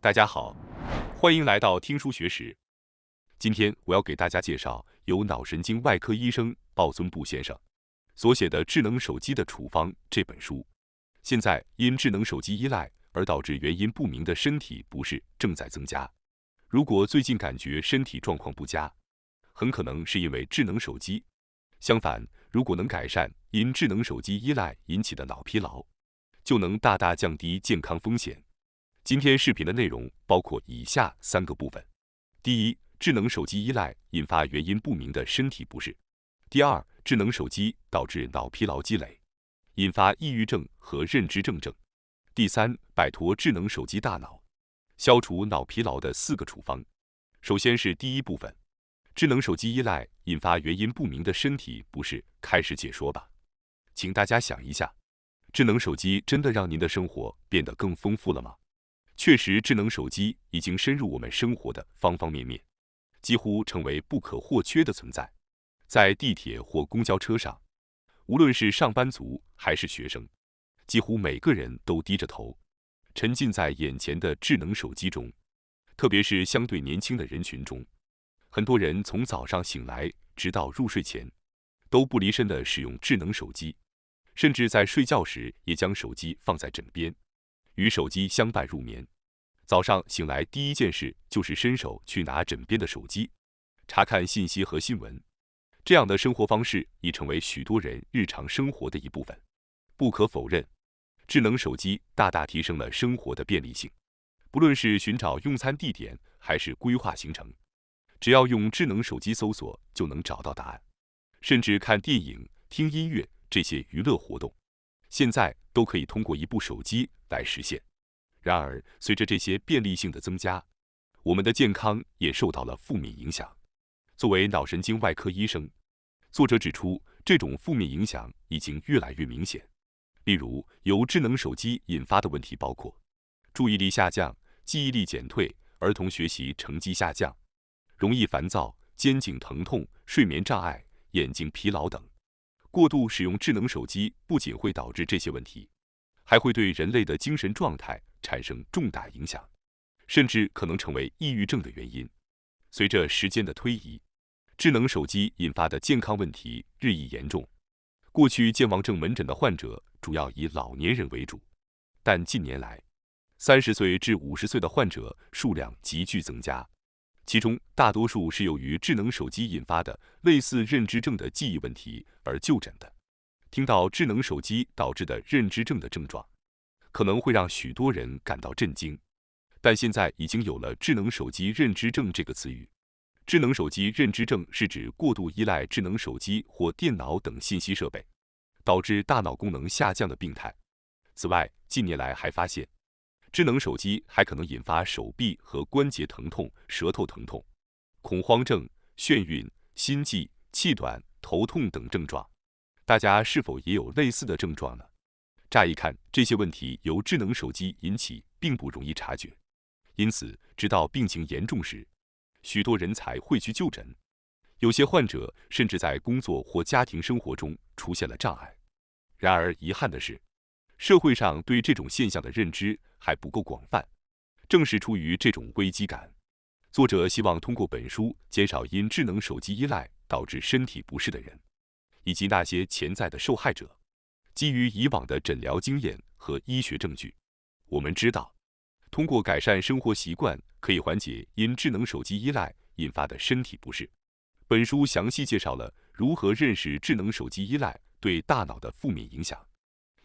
大家好，欢迎来到听书学史。今天我要给大家介绍由脑神经外科医生鲍孙布先生所写的《智能手机的处方》这本书。现在因智能手机依赖而导致原因不明的身体不适正在增加。如果最近感觉身体状况不佳，很可能是因为智能手机。相反，如果能改善因智能手机依赖引起的脑疲劳，就能大大降低健康风险。今天视频的内容包括以下3个部分：第一，智能手机依赖引发原因不明的身体不适；第二，智能手机导致脑疲劳积累，引发抑郁症和认知症症；第三，摆脱智能手机大脑，消除脑疲劳的4个处方。首先是第一部分，智能手机依赖引发原因不明的身体不适，开始解说吧。请大家想一下，智能手机真的让您的生活变得更丰富了吗？确实，智能手机已经深入我们生活的方方面面，几乎成为不可或缺的存在。在地铁或公交车上，无论是上班族还是学生，几乎每个人都低着头，沉浸在眼前的智能手机中。特别是相对年轻的人群中，很多人从早上醒来直到入睡前，都不离身地使用智能手机，甚至在睡觉时也将手机放在枕边，与手机相伴入眠。早上醒来第一件事就是伸手去拿枕边的手机，查看信息和新闻。这样的生活方式已成为许多人日常生活的一部分。不可否认，智能手机大大提升了生活的便利性。不论是寻找用餐地点还是规划行程，只要用智能手机搜索就能找到答案。甚至看电影、听音乐这些娱乐活动，现在都可以通过一部手机来实现。然而，随着这些便利性的增加，我们的健康也受到了负面影响。作为脑神经外科医生，作者指出，这种负面影响已经越来越明显。例如，由智能手机引发的问题包括注意力下降、记忆力减退、儿童学习成绩下降、容易烦躁、肩颈疼痛、睡眠障碍、眼睛疲劳等。过度使用智能手机不仅会导致这些问题，还会对人类的精神状态产生重大影响，甚至可能成为抑郁症的原因。随着时间的推移，智能手机引发的健康问题日益严重。过去健忘症门诊的患者主要以老年人为主，但近年来，30岁至50岁的患者数量急剧增加，其中大多数是由于智能手机引发的类似认知症的记忆问题而就诊的。听到智能手机导致的认知症的症状，可能会让许多人感到震惊，但现在已经有了智能手机认知症这个词语。智能手机认知症是指过度依赖智能手机或电脑等信息设备，导致大脑功能下降的病态。此外，近年来还发现，智能手机还可能引发手臂和关节疼痛、舌头疼痛、恐慌症、眩晕、心悸、气短、头痛等症状。大家是否也有类似的症状呢？乍一看，这些问题由智能手机引起并不容易察觉，因此直到病情严重时，许多人才会去就诊。有些患者甚至在工作或家庭生活中出现了障碍。然而遗憾的是，社会上对这种现象的认知还不够广泛。正是出于这种危机感，作者希望通过本书减少因智能手机依赖导致身体不适的人，以及那些潜在的受害者。基于以往的诊疗经验和医学证据，我们知道，通过改善生活习惯可以缓解因智能手机依赖引发的身体不适。本书详细介绍了如何认识智能手机依赖对大脑的负面影响，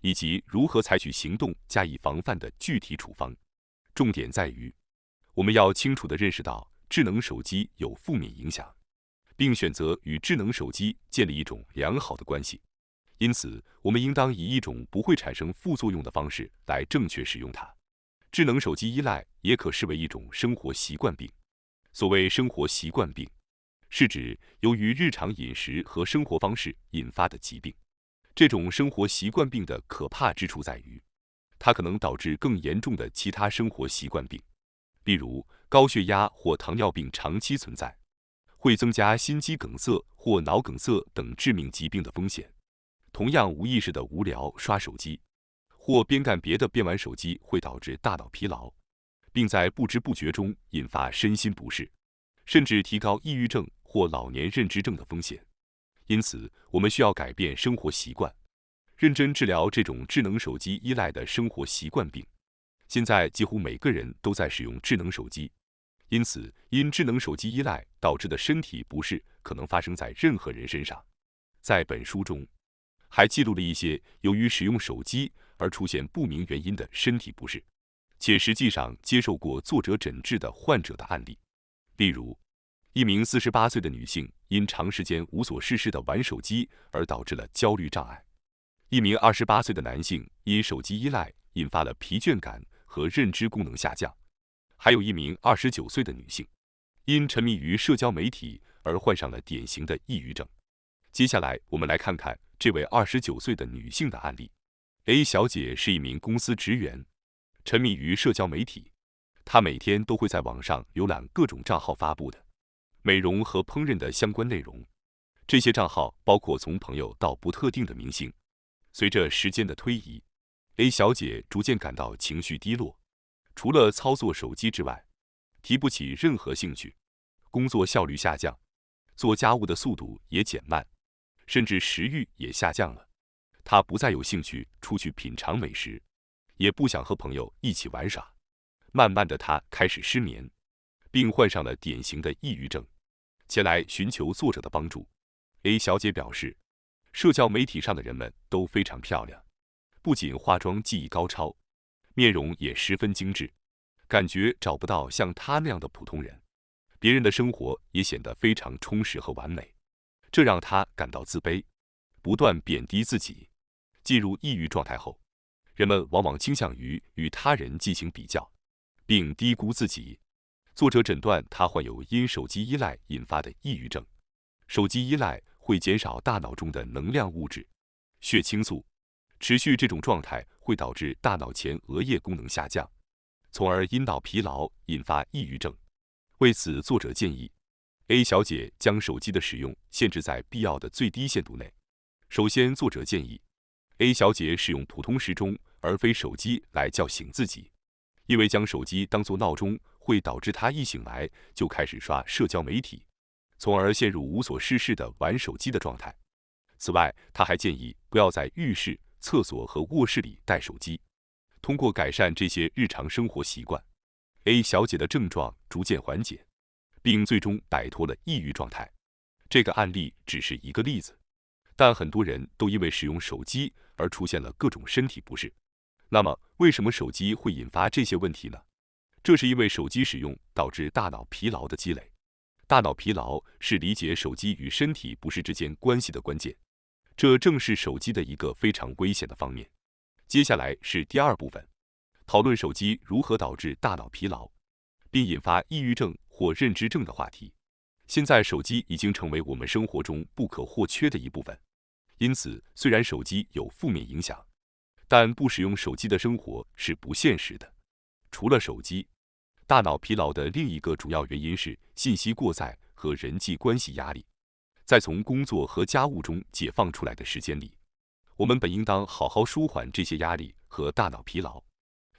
以及如何采取行动加以防范的具体处方。重点在于，我们要清楚地认识到智能手机有负面影响，并选择与智能手机建立一种良好的关系。因此，我们应当以一种不会产生副作用的方式来正确使用它。智能手机依赖也可视为一种生活习惯病。所谓生活习惯病，是指由于日常饮食和生活方式引发的疾病。这种生活习惯病的可怕之处在于，它可能导致更严重的其他生活习惯病，例如高血压或糖尿病长期存在，会增加心肌梗塞或脑梗塞等致命疾病的风险。同样，无意识的无聊刷手机，或边干别的边玩手机会导致大脑疲劳，并在不知不觉中引发身心不适，甚至提高抑郁症或老年认知症的风险。因此，我们需要改变生活习惯，认真治疗这种智能手机依赖的生活习惯病。现在几乎每个人都在使用智能手机，因此因智能手机依赖导致的身体不适可能发生在任何人身上。在本书中，还记录了一些由于使用手机而出现不明原因的身体不适，且实际上接受过作者诊治的患者的案例。例如，一名48岁的女性因长时间无所事事的玩手机而导致了焦虑障碍；一名28岁的男性因手机依赖引发了疲倦感和认知功能下降；还有一名29岁的女性因沉迷于社交媒体而患上了典型的抑郁症。接下来，我们来看看这位29岁的女性的案例。A 小姐是一名公司职员，沉迷于社交媒体，她每天都会在网上浏览各种账号发布的美容和烹饪的相关内容。这些账号包括从朋友到不特定的明星。随着时间的推移， A 小姐逐渐感到情绪低落，除了操作手机之外，提不起任何兴趣，工作效率下降，做家务的速度也减慢，甚至食欲也下降了。她不再有兴趣出去品尝美食，也不想和朋友一起玩耍。慢慢的，她开始失眠，并患上了典型的抑郁症，前来寻求作者的帮助。A 小姐表示，社交媒体上的人们都非常漂亮，不仅化妆技艺高超，面容也十分精致，感觉找不到像她那样的普通人。别人的生活也显得非常充实和完美，这让她感到自卑，不断贬低自己。进入抑郁状态后，人们往往倾向于与他人进行比较，并低估自己。作者诊断她患有因手机依赖引发的抑郁症。手机依赖会减少大脑中的能量物质血清素，持续这种状态会导致大脑前额叶功能下降，从而因脑疲劳引发抑郁症。为此，作者建议 A 小姐将手机的使用限制在必要的最低限度内。首先，作者建议 A 小姐使用普通时钟而非手机来叫醒自己，因为将手机当作闹钟会导致她一醒来就开始刷社交媒体，从而陷入无所事事的玩手机的状态。此外，他还建议不要在浴室、厕所和卧室里带手机。通过改善这些日常生活习惯， A 小姐的症状逐渐缓解，并最终摆脱了抑郁状态。这个案例只是一个例子，但很多人都因为使用手机而出现了各种身体不适。那么，为什么手机会引发这些问题呢？这是因为手机使用导致大脑疲劳的积累。大脑疲劳是理解手机与身体不适之间关系的关键，这正是手机的一个非常危险的方面。接下来是第二部分，讨论手机如何导致大脑疲劳，并引发抑郁症或认知症的话题。现在，手机已经成为我们生活中不可或缺的一部分。因此，虽然手机有负面影响，但不使用手机的生活是不现实的。除了手机，大脑疲劳的另一个主要原因是信息过载和人际关系压力。在从工作和家务中解放出来的时间里，我们本应当好好舒缓这些压力和大脑疲劳，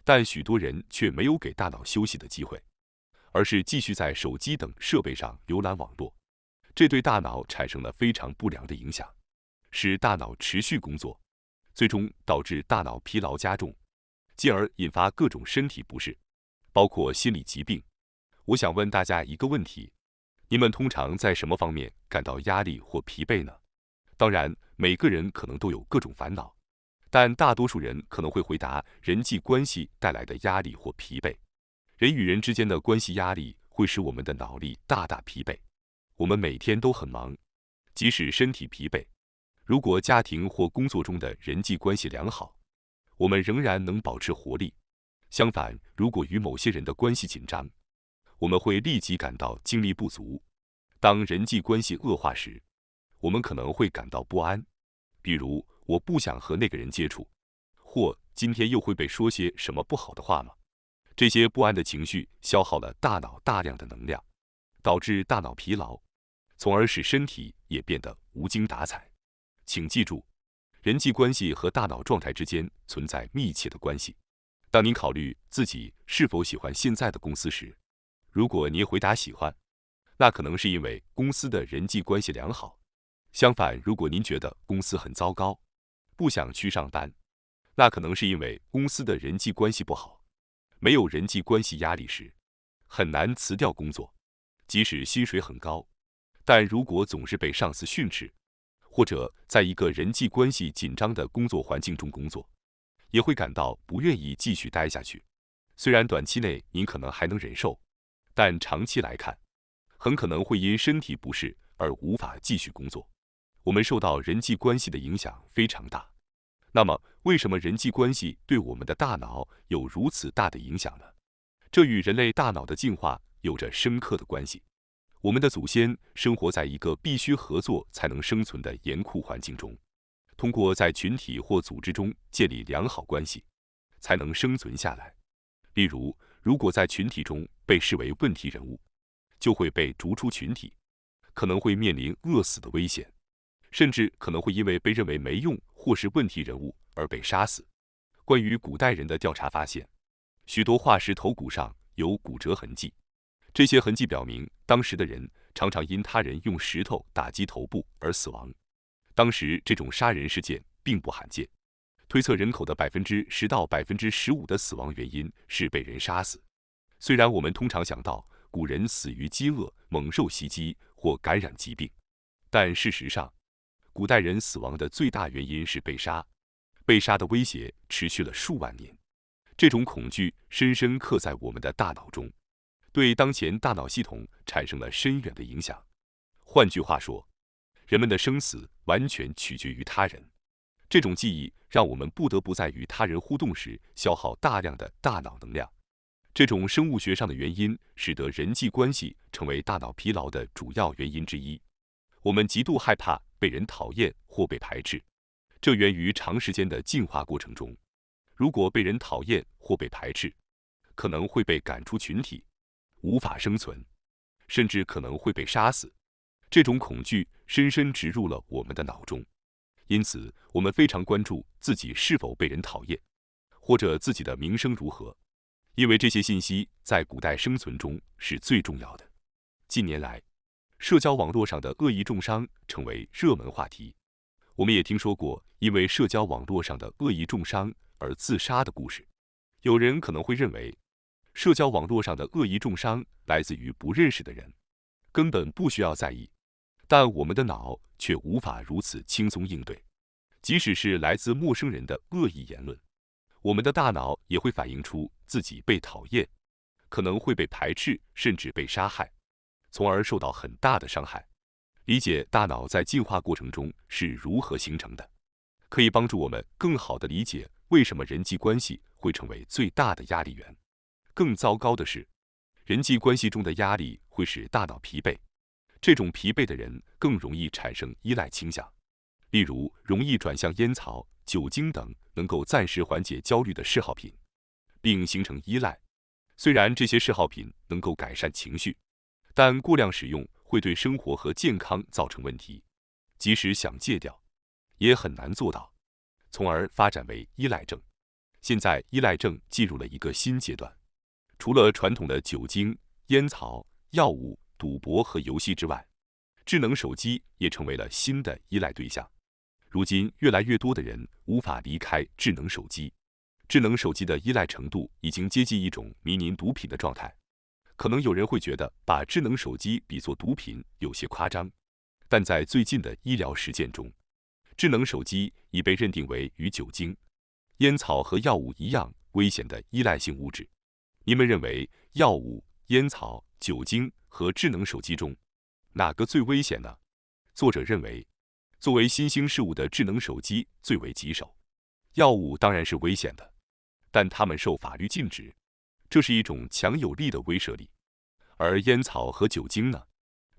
但许多人却没有给大脑休息的机会，而是继续在手机等设备上浏览网络。这对大脑产生了非常不良的影响，使大脑持续工作，最终导致大脑疲劳加重，进而引发各种身体不适，包括心理疾病。我想问大家一个问题，你们通常在什么方面感到压力或疲惫呢？当然，每个人可能都有各种烦恼，但大多数人可能会回答人际关系带来的压力或疲惫。人与人之间的关系压力会使我们的脑力大大疲惫。我们每天都很忙，即使身体疲惫，如果家庭或工作中的人际关系良好，我们仍然能保持活力。相反，如果与某些人的关系紧张，我们会立即感到精力不足。当人际关系恶化时，我们可能会感到不安，比如我不想和那个人接触，或今天又会被说些什么不好的话吗？这些不安的情绪消耗了大脑大量的能量，导致大脑疲劳，从而使身体也变得无精打采。请记住，人际关系和大脑状态之间存在密切的关系。当您考虑自己是否喜欢现在的公司时，如果您回答喜欢，那可能是因为公司的人际关系良好。相反，如果您觉得公司很糟糕，不想去上班，那可能是因为公司的人际关系不好。没有人际关系压力时，很难辞掉工作，即使薪水很高。但如果总是被上司训斥，或者在一个人际关系紧张的工作环境中工作，也会感到不愿意继续待下去。虽然短期内您可能还能忍受，但长期来看，很可能会因身体不适而无法继续工作。我们受到人际关系的影响非常大。那么，为什么人际关系对我们的大脑有如此大的影响呢？这与人类大脑的进化有着深刻的关系。我们的祖先生活在一个必须合作才能生存的严酷环境中，通过在群体或组织中建立良好关系，才能生存下来。例如，如果在群体中被视为问题人物，就会被逐出群体，可能会面临饿死的危险，甚至可能会因为被认为没用或是问题人物而被杀死。关于古代人的调查发现，许多化石头骨上有骨折痕迹，这些痕迹表明当时的人常常因他人用石头打击头部而死亡。当时这种杀人事件并不罕见，推测人口的10%到15%的死亡原因是被人杀死。虽然我们通常想到古人死于饥饿、猛兽袭击或感染疾病，但事实上，古代人死亡的最大原因是被杀。被杀的威胁持续了数万年，这种恐惧深深刻在我们的大脑中，对当前大脑系统产生了深远的影响。换句话说，人们的生死完全取决于他人。这种记忆让我们不得不在与他人互动时消耗大量的大脑能量。这种生物学上的原因使得人际关系成为大脑疲劳的主要原因之一。我们极度害怕被人讨厌或被排斥，这源于长时间的进化过程中。如果被人讨厌或被排斥，可能会被赶出群体，无法生存，甚至可能会被杀死。这种恐惧深深植入了我们的脑中，因此我们非常关注自己是否被人讨厌，或者自己的名声如何，因为这些信息在古代生存中是最重要的。近年来，社交网络上的恶意重伤成为热门话题。我们也听说过因为社交网络上的恶意重伤而自杀的故事。有人可能会认为，社交网络上的恶意重伤来自于不认识的人，根本不需要在意。但我们的脑却无法如此轻松应对，即使是来自陌生人的恶意言论，我们的大脑也会反映出自己被讨厌，可能会被排斥，甚至被杀害，从而受到很大的伤害。理解大脑在进化过程中是如何形成的，可以帮助我们更好地理解为什么人际关系会成为最大的压力源。更糟糕的是，人际关系中的压力会使大脑疲惫，这种疲惫的人更容易产生依赖倾向，例如容易转向烟草、酒精等能够暂时缓解焦虑的嗜好品，并形成依赖。虽然这些嗜好品能够改善情绪，但过量使用会对生活和健康造成问题，即使想戒掉，也很难做到，从而发展为依赖症。现在，依赖症进入了一个新阶段，除了传统的酒精、烟草、药物、赌博和游戏之外，智能手机也成为了新的依赖对象。如今，越来越多的人无法离开智能手机，智能手机的依赖程度已经接近一种迷您毒品的状态。可能有人会觉得把智能手机比作毒品有些夸张，但在最近的医疗实践中，智能手机已被认定为与酒精、烟草和药物一样危险的依赖性物质。你们认为药物、烟草、酒精和智能手机中哪个最危险呢？作者认为，作为新兴事物的智能手机最为棘手。药物当然是危险的，但它们受法律禁止，这是一种强有力的威慑力。而烟草和酒精呢？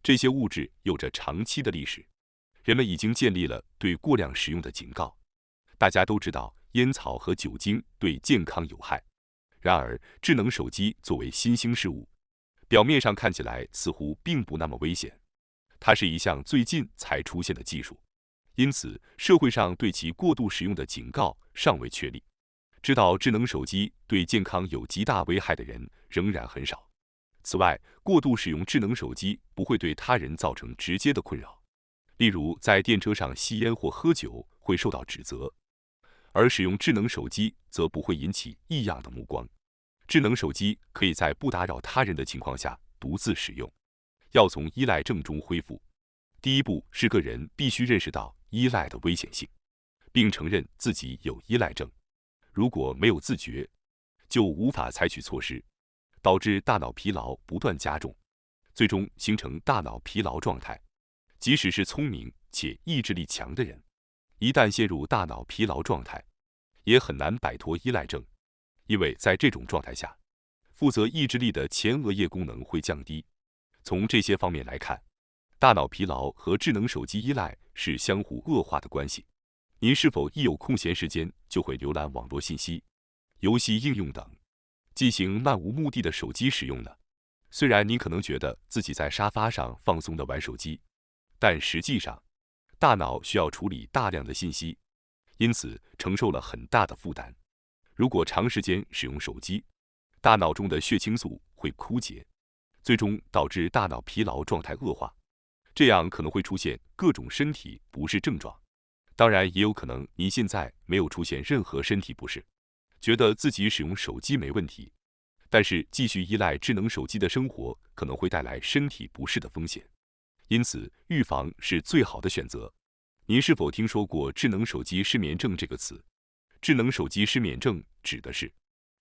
这些物质有着长期的历史，人们已经建立了对过量使用的警告。大家都知道烟草和酒精对健康有害，然而智能手机作为新兴事物，表面上看起来似乎并不那么危险。它是一项最近才出现的技术，因此社会上对其过度使用的警告尚未确立。知道智能手机对健康有极大危害的人仍然很少。此外，过度使用智能手机不会对他人造成直接的困扰，例如在电车上吸烟或喝酒会受到指责，而使用智能手机则不会引起异样的目光。智能手机可以在不打扰他人的情况下独自使用。要从依赖症中恢复，第一步是个人必须认识到依赖的危险性，并承认自己有依赖症。如果没有自觉，就无法采取措施，导致大脑疲劳不断加重，最终形成大脑疲劳状态。即使是聪明且意志力强的人，一旦陷入大脑疲劳状态，也很难摆脱依赖症，因为在这种状态下，负责意志力的前额叶功能会降低。从这些方面来看，大脑疲劳和智能手机依赖是相互恶化的关系。您是否一有空闲时间就会浏览网络信息、游戏应用等，进行漫无目的的手机使用呢？虽然您可能觉得自己在沙发上放松地玩手机，但实际上，大脑需要处理大量的信息，因此承受了很大的负担。如果长时间使用手机，大脑中的血清素会枯竭，最终导致大脑疲劳状态恶化，这样可能会出现各种身体不适症状。当然，也有可能您现在没有出现任何身体不适，觉得自己使用手机没问题，但是继续依赖智能手机的生活可能会带来身体不适的风险。因此，预防是最好的选择。您是否听说过智能手机失眠症这个词？智能手机失眠症指的是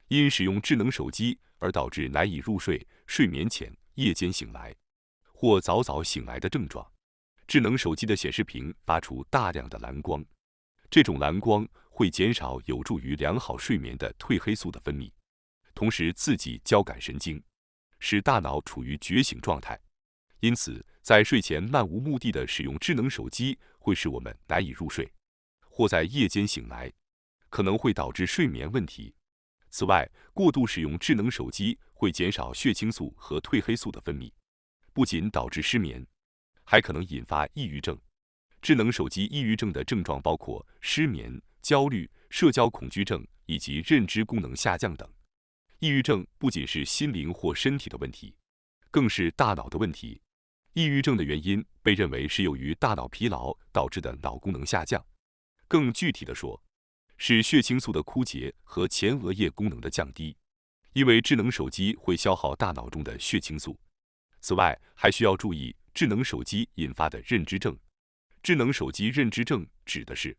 因使用智能手机而导致难以入睡、睡眠前、夜间醒来或早早醒来的症状。智能手机的显示屏发出大量的蓝光，这种蓝光会减少有助于良好睡眠的褪黑素的分泌，同时刺激交感神经，使大脑处于觉醒状态。因此，在睡前漫无目的的使用智能手机会使我们难以入睡，或在夜间醒来，可能会导致睡眠问题。此外，过度使用智能手机会减少血清素和褪黑素的分泌，不仅导致失眠，还可能引发抑郁症。智能手机抑郁症的症状包括失眠、焦虑、社交恐惧症以及认知功能下降等。抑郁症不仅是心灵或身体的问题，更是大脑的问题。抑郁症的原因被认为是由于大脑疲劳导致的脑功能下降，更具体的说，是血清素的枯竭和前额叶功能的降低，因为智能手机会消耗大脑中的血清素。此外，还需要注意智能手机引发的认知症。智能手机认知症指的是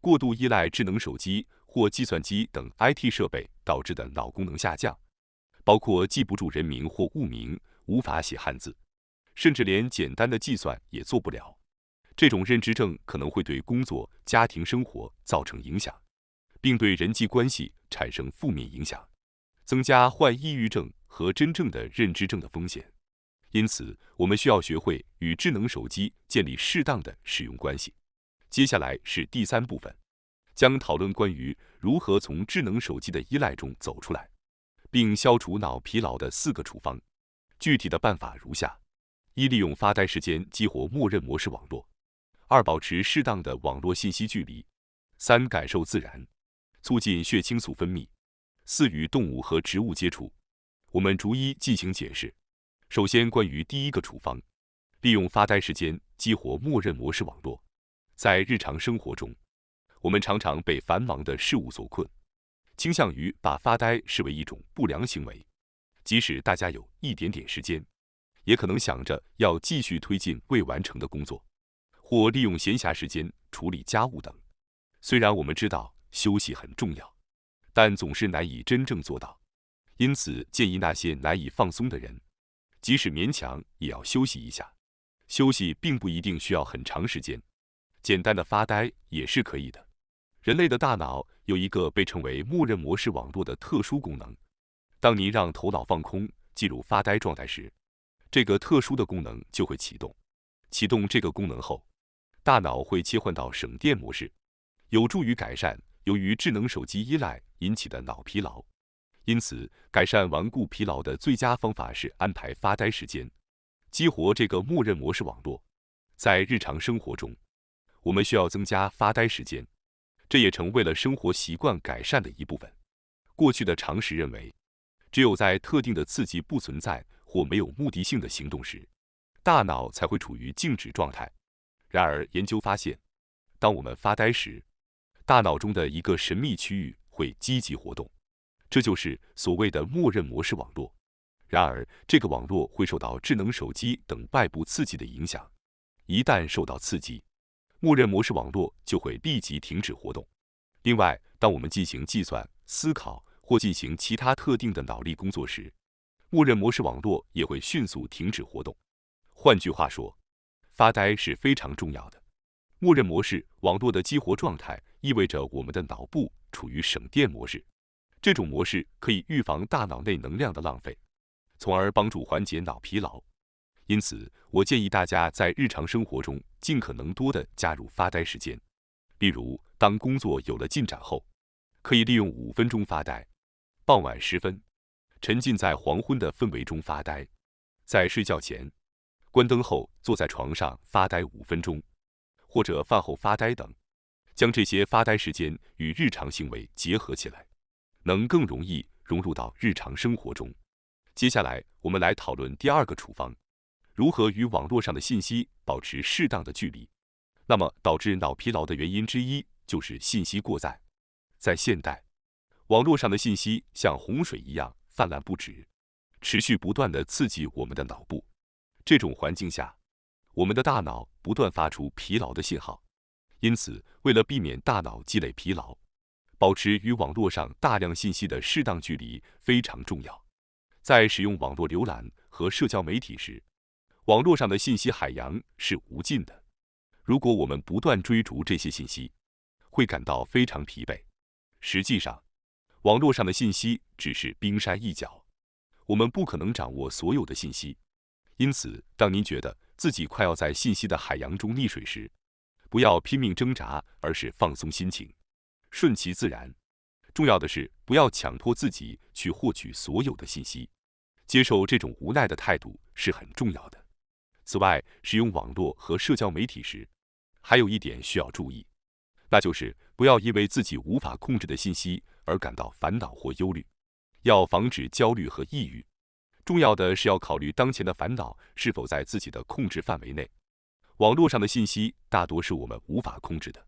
过度依赖智能手机或计算机等 IT 设备导致的脑功能下降，包括记不住人名或物名，无法写汉字，甚至连简单的计算也做不了。这种认知症可能会对工作、家庭生活造成影响，并对人际关系产生负面影响，增加患抑郁症和真正的认知症的风险。因此，我们需要学会与智能手机建立适当的使用关系。接下来是第3部分，将讨论关于如何从智能手机的依赖中走出来，并消除脑疲劳的4个处方。具体的办法如下：1、利用发呆时间激活默认模式网络；2、保持适当的网络信息距离；3、感受自然，促进血清素分泌；4、与动物和植物接触。我们逐一进行解释。首先，关于第1个处方，利用发呆时间激活默认模式网络。在日常生活中，我们常常被繁忙的事物所困，倾向于把发呆视为一种不良行为。即使大家有一点点时间，也可能想着要继续推进未完成的工作，或利用闲暇时间处理家务等。虽然我们知道休息很重要，但总是难以真正做到。因此，建议那些难以放松的人，即使勉强也要休息一下。休息并不一定需要很长时间，简单的发呆也是可以的。人类的大脑有一个被称为默认模式网络的特殊功能。当你让头脑放空，进入发呆状态时，这个特殊的功能就会启动。启动这个功能后，大脑会切换到省电模式，有助于改善由于智能手机依赖引起的脑疲劳。因此，改善顽固疲劳的最佳方法是安排发呆时间，激活这个默认模式网络。在日常生活中，我们需要增加发呆时间，这也成为了生活习惯改善的一部分。过去的常识认为，只有在特定的刺激不存在或没有目的性的行动时，大脑才会处于静止状态。然而，研究发现，当我们发呆时，大脑中的一个神秘区域会积极活动，这就是所谓的默认模式网络。然而，这个网络会受到智能手机等外部刺激的影响，一旦受到刺激，默认模式网络就会立即停止活动。另外，当我们进行计算、思考或进行其他特定的脑力工作时，默认模式网络也会迅速停止活动。换句话说，发呆是非常重要的。默认模式网络的激活状态意味着我们的脑部处于省电模式，这种模式可以预防大脑内能量的浪费，从而帮助缓解脑疲劳。因此，我建议大家在日常生活中尽可能多地加入发呆时间。例如，当工作有了进展后，可以利用5分钟发呆；傍晚时分，沉浸在黄昏的氛围中发呆；在睡觉前，关灯后坐在床上发呆5分钟，或者饭后发呆等。将这些发呆时间与日常行为结合起来，能更容易融入到日常生活中。接下来，我们来讨论第2个处方：如何与网络上的信息保持适当的距离。那么，导致脑疲劳的原因之一就是信息过载。在现代，网络上的信息像洪水一样泛滥不止，持续不断地刺激我们的脑部。这种环境下，我们的大脑不断发出疲劳的信号。因此，为了避免大脑积累疲劳，保持与网络上大量信息的适当距离非常重要。在使用网络浏览和社交媒体时，网络上的信息海洋是无尽的。如果我们不断追逐这些信息，会感到非常疲惫。实际上，网络上的信息只是冰山一角，我们不可能掌握所有的信息。因此，当您觉得自己快要在信息的海洋中溺水时，不要拼命挣扎，而是放松心情，顺其自然。重要的是，不要强迫自己去获取所有的信息，接受这种无奈的态度是很重要的。此外，使用网络和社交媒体时，还有一点需要注意，那就是不要因为自己无法控制的信息而感到烦恼或忧虑，要防止焦虑和抑郁。重要的是要考虑当前的烦恼是否在自己的控制范围内。网络上的信息大多是我们无法控制的，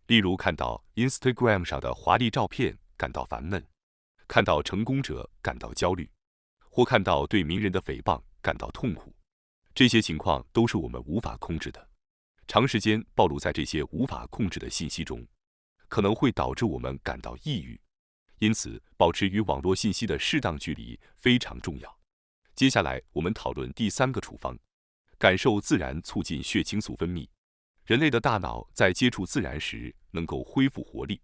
例如看到 Instagram 上的华丽照片感到烦闷，看到成功者感到焦虑，或看到对名人的诽谤感到痛苦。这些情况都是我们无法控制的。长时间暴露在这些无法控制的信息中，可能会导致我们感到抑郁。因此，保持与网络信息的适当距离非常重要。接下来，我们讨论第3个处方：感受自然促进血清素分泌。人类的大脑在接触自然时能够恢复活力。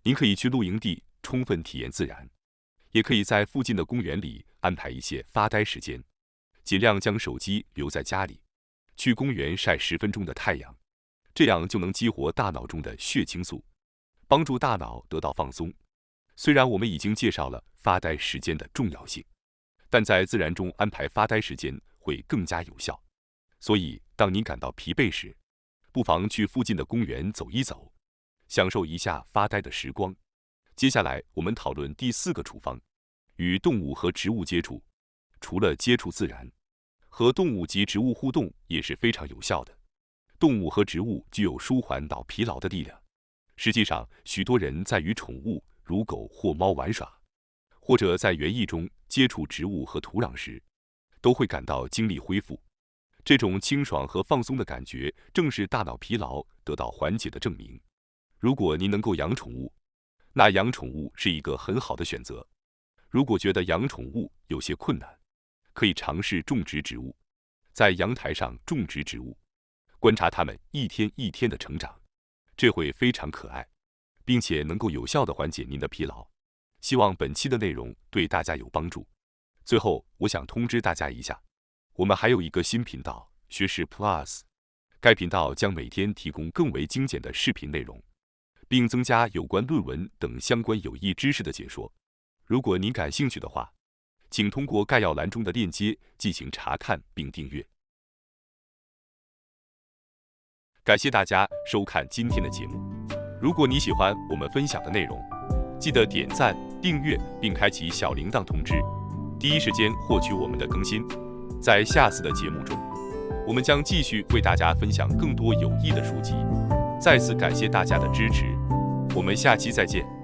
您可以去露营地充分体验自然，也可以在附近的公园里安排一些发呆时间，尽量将手机留在家里，去公园晒10分钟的太阳，这样就能激活大脑中的血清素，帮助大脑得到放松。虽然我们已经介绍了发呆时间的重要性，但在自然中安排发呆时间会更加有效。所以，当您感到疲惫时，不妨去附近的公园走一走，享受一下发呆的时光。接下来，我们讨论第4个处方：与动物和植物接触。除了接触自然，和动物及植物互动也是非常有效的。动物和植物具有舒缓脑疲劳的力量。实际上，许多人在与宠物如狗或猫玩耍，或者在园艺中接触植物和土壤时，都会感到精力恢复。这种清爽和放松的感觉，正是大脑疲劳得到缓解的证明。如果您能够养宠物，那养宠物是一个很好的选择。如果觉得养宠物有些困难，可以尝试种植植物，在阳台上种植植物，观察它们一天一天的成长，这会非常可爱，并且能够有效地缓解您的疲劳。希望本期的内容对大家有帮助。最后，我想通知大家一下，我们还有一个新频道学识 Plus， 该频道将每天提供更为精简的视频内容，并增加有关论文等相关有益知识的解说。如果您感兴趣的话，请通过概要栏中的链接进行查看并订阅。感谢大家收看今天的节目。如果你喜欢我们分享的内容，记得点赞、订订阅并开启小铃铛通知，第一时间获取我们的更新。在下次的节目中，我们将继续为大家分享更多有益的书籍。再次感谢大家的支持，我们下期再见。